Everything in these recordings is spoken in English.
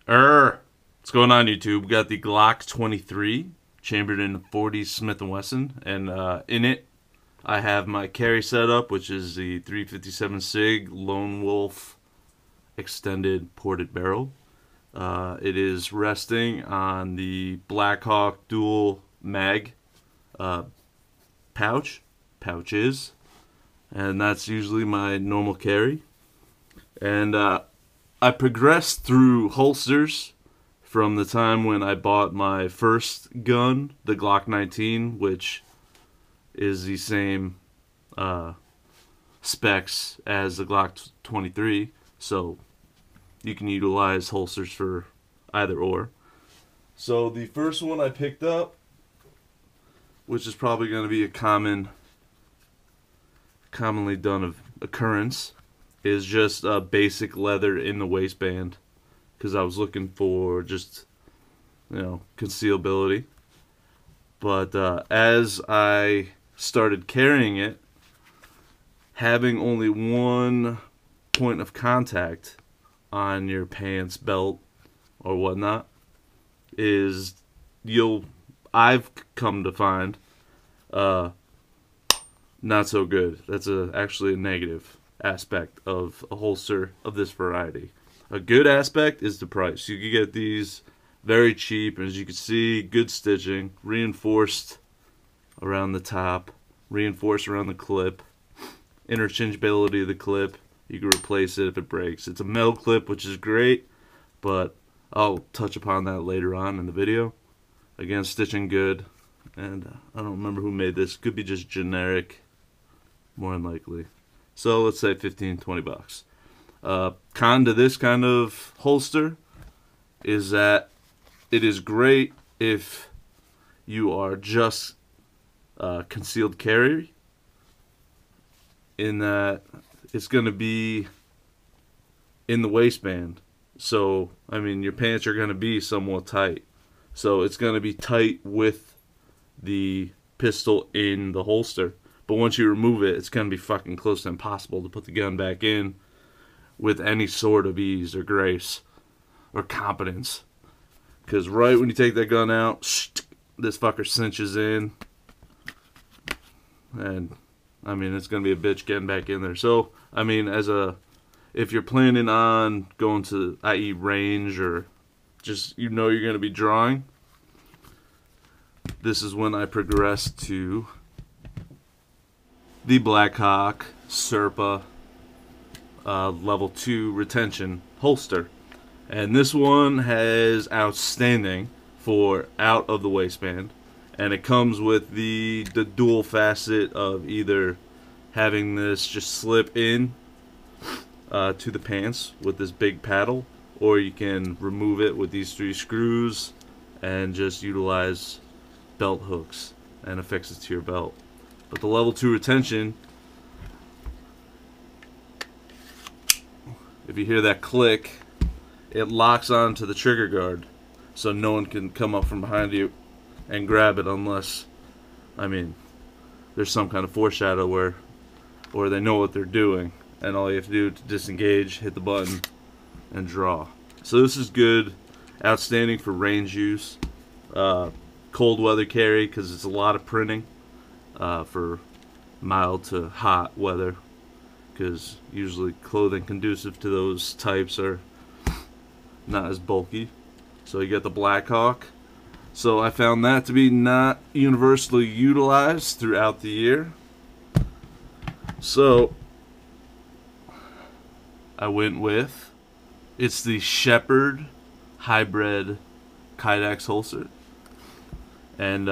What's going on, YouTube? We got the Glock 23 chambered in 40 Smith & Wesson, and in it I have my carry setup, which is the 357 SIG Lone Wolf extended ported barrel. It is resting on the Black Hawk dual mag pouches, and that's usually my normal carry. And I progressed through holsters from the time when I bought my first gun, the Glock 19, which is the same specs as the Glock 23, so you can utilize holsters for either or. So the first one I picked up, which is probably going to be a commonly done occurrence, is just a basic leather in the waistband, because I was looking for just, concealability. But as I started carrying it, having only one point of contact on your pants, belt, or whatnot is, I've come to find, not so good. That's actually a negative aspect of a holster of this variety. A good aspect is the price. You can get these very cheap, and as you can see, good stitching, reinforced around the top, reinforced around the clip, interchangeability of the clip. You can replace it if it breaks. It's a metal clip, which is great, but I'll touch upon that later on in the video. Again, stitching good, and I don't remember who made this. Could be just generic, more than likely. So let's say 15-20 bucks. Con to this kind of holster is that it is great if you are just concealed carry, in that it's going to be in the waistband. So, I mean, your pants are going to be somewhat tight. So it's going to be tight with the pistol in the holster. But once you remove it, it's going to be fucking close to impossible to put the gun back in with any sort of ease or grace or competence. Because right when you take that gun out, this fucker cinches in. And, I mean, it's going to be a bitch getting back in there. So, I mean, if you're planning on going to, i.e. range, or just, you're going to be drawing, this is when I progress to the Black Hawk Serpa level 2 retention holster. And this one has outstanding for out of the waistband, and it comes with the dual facet of either having this just slip in to the pants with this big paddle, or you can remove it with these 3 screws and just utilize belt hooks and affix it to your belt. But the level 2 retention, if you hear that click, it locks onto the trigger guard, so no one can come up from behind you and grab it unless, I mean, there's some kind of foreshadow or they know what they're doing, and all you have to do to disengage, hit the button, and draw. So this is good, outstanding for range use, cold weather carry, because it's a lot of printing, for mild to hot weather, because usually clothing conducive to those types are not as bulky. So you got the Black Hawk. So I found that to be not universally utilized throughout the year. So I went with, it's the Sheperd hybrid kydex holster. And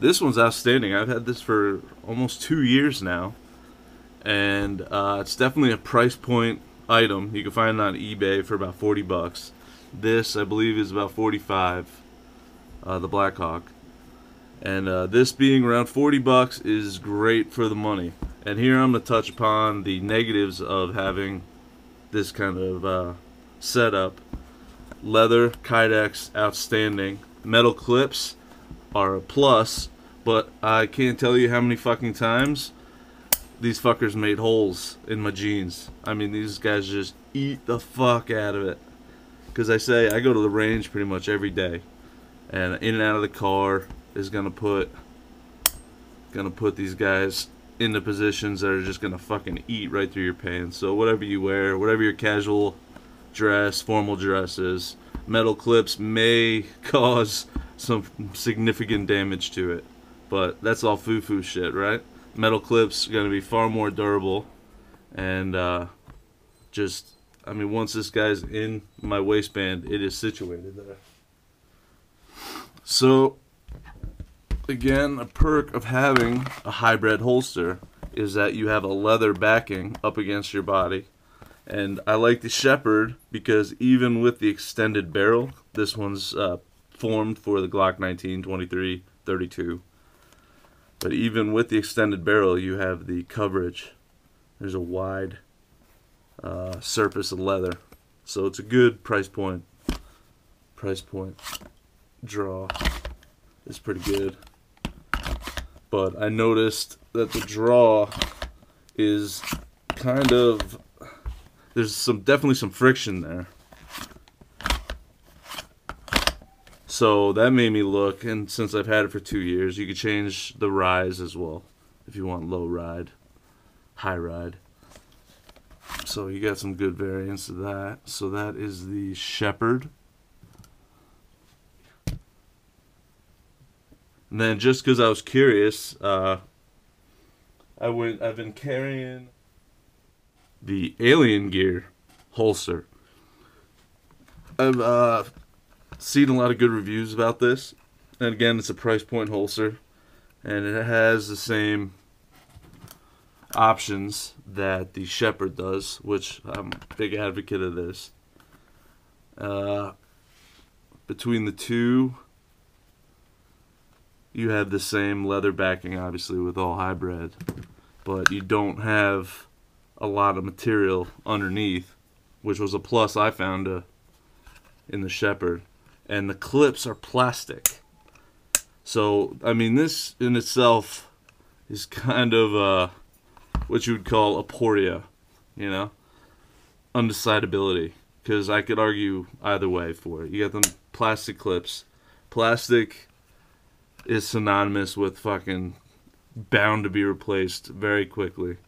this one's outstanding. I've had this for almost 2 years now. And it's definitely a price point item. You can find it on eBay for about 40 bucks. This, I believe, is about 45, the Black Hawk. And this being around 40 bucks is great for the money. And here I'm going to touch upon the negatives of having this kind of setup. Leather, kydex, outstanding. Metal clips are a plus, but I can't tell you how many fucking times these fuckers made holes in my jeans. I mean, these guys just eat the fuck out of it. because I go to the range pretty much every day, and in and out of the car is gonna put these guys into positions that are just gonna fucking eat right through your pants. So whatever you wear, whatever your casual dress, formal dress is, metal clips may cause some significant damage to it, but that's all foo-foo shit, right? Metal clips are gonna be far more durable, and I mean, once this guy's in my waistband, it is situated there. So, again, a perk of having a hybrid holster is that you have a leather backing up against your body. And I like the Sheperd because even with the extended barrel, this one's formed for the Glock 19, 23, 32. But even with the extended barrel, you have the coverage. There's a wide surface of leather, so it's a good price point draw is pretty good. But I noticed that the draw is kind of, there's definitely some friction there, so that made me look. And since I've had it for 2 years, you could change the rise as well if you want low ride, high ride. So you got some good variants of that. So that is the Sheperd. And then just because I was curious, I've been carrying the Alien Gear holster. I've seen a lot of good reviews about this. And again, it's a price point holster, and it has the same options that the Sheperd does, which I'm a big advocate of this. Between the two, you have the same leather backing, obviously, with all hybrid, but you don't have a lot of material underneath, which was a plus I found in the Sheperd. And the clips are plastic. So, I mean, this in itself is kind of what you would call aporia, you know, undecidability, because I could argue either way for it. You got them plastic clips. Plastic is synonymous with fucking bound to be replaced very quickly,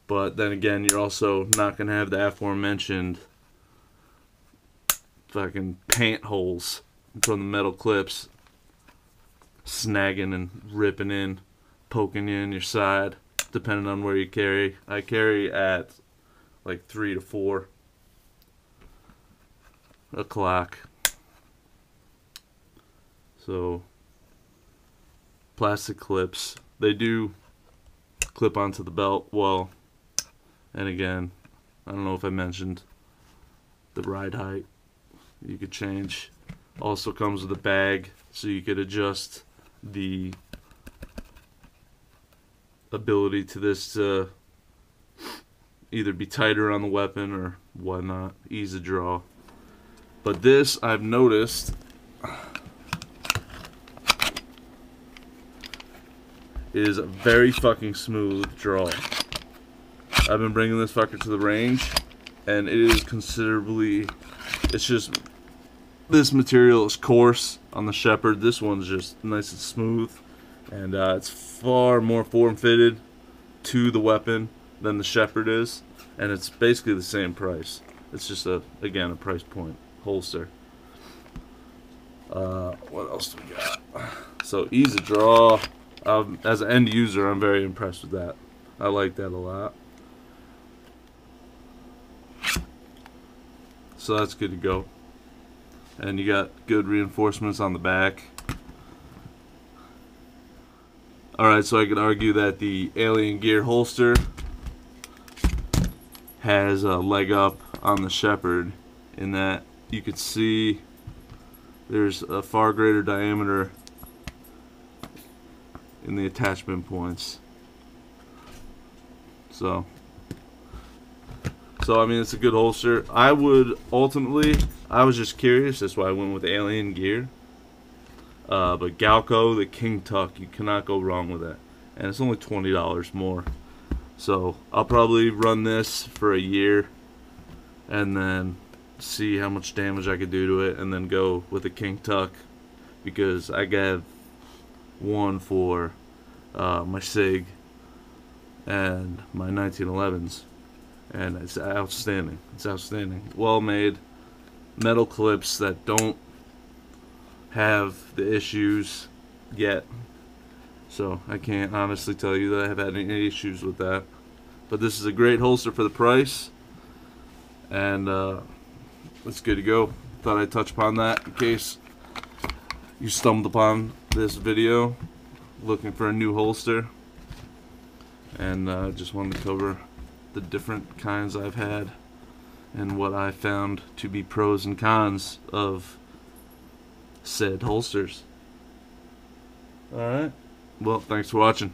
but then again, you're also not gonna have the aforementioned fucking pant holes from the metal clips snagging and ripping in, poking you in your side, depending on where you carry. I carry at like 3 to 4 o'clock. So plastic clips, they do clip onto the belt well. And again, I don't know if I mentioned the ride height you could change. Also comes with a bag, so you could adjust the ability to this to either be tighter on the weapon or whatnot, ease the draw. But this, I've noticed, is a very fucking smooth draw. I've been bringing this fucker to the range, and it is considerably, it's just, this material is coarse on the Sheperd. This one's just nice and smooth, and it's far more form-fitted to the weapon than the Sheperd is, and it's basically the same price. It's just again a price point holster. What else do we got? So ease of draw. As an end user, I'm very impressed with that. I like that a lot. So that's good to go. And you got good reinforcements on the back. Alright, so I could argue that the Alien Gear holster has a leg up on the Sheperd, in that you could see there's a far greater diameter in the attachment points. So I mean, it's a good holster. I would ultimately, I was just curious, that's why I went with Alien Gear. But Galco, the King Tuck, you cannot go wrong with it. And it's only $20 more. So I'll probably run this for a year and then see how much damage I could do to it, and then go with a king tuck, because I got one for my SIG and my 1911s, and it's outstanding. It's outstanding. Well made, metal clips that don't have the issues yet, so I can't honestly tell you that I have had any issues with that. But this is a great holster for the price, and it's good to go. Thought I'd touch upon that in case you stumbled upon this video looking for a new holster, and just wanted to cover the different kinds I've had and what I found to be pros and cons of said holsters. Alright, well, thanks for watching.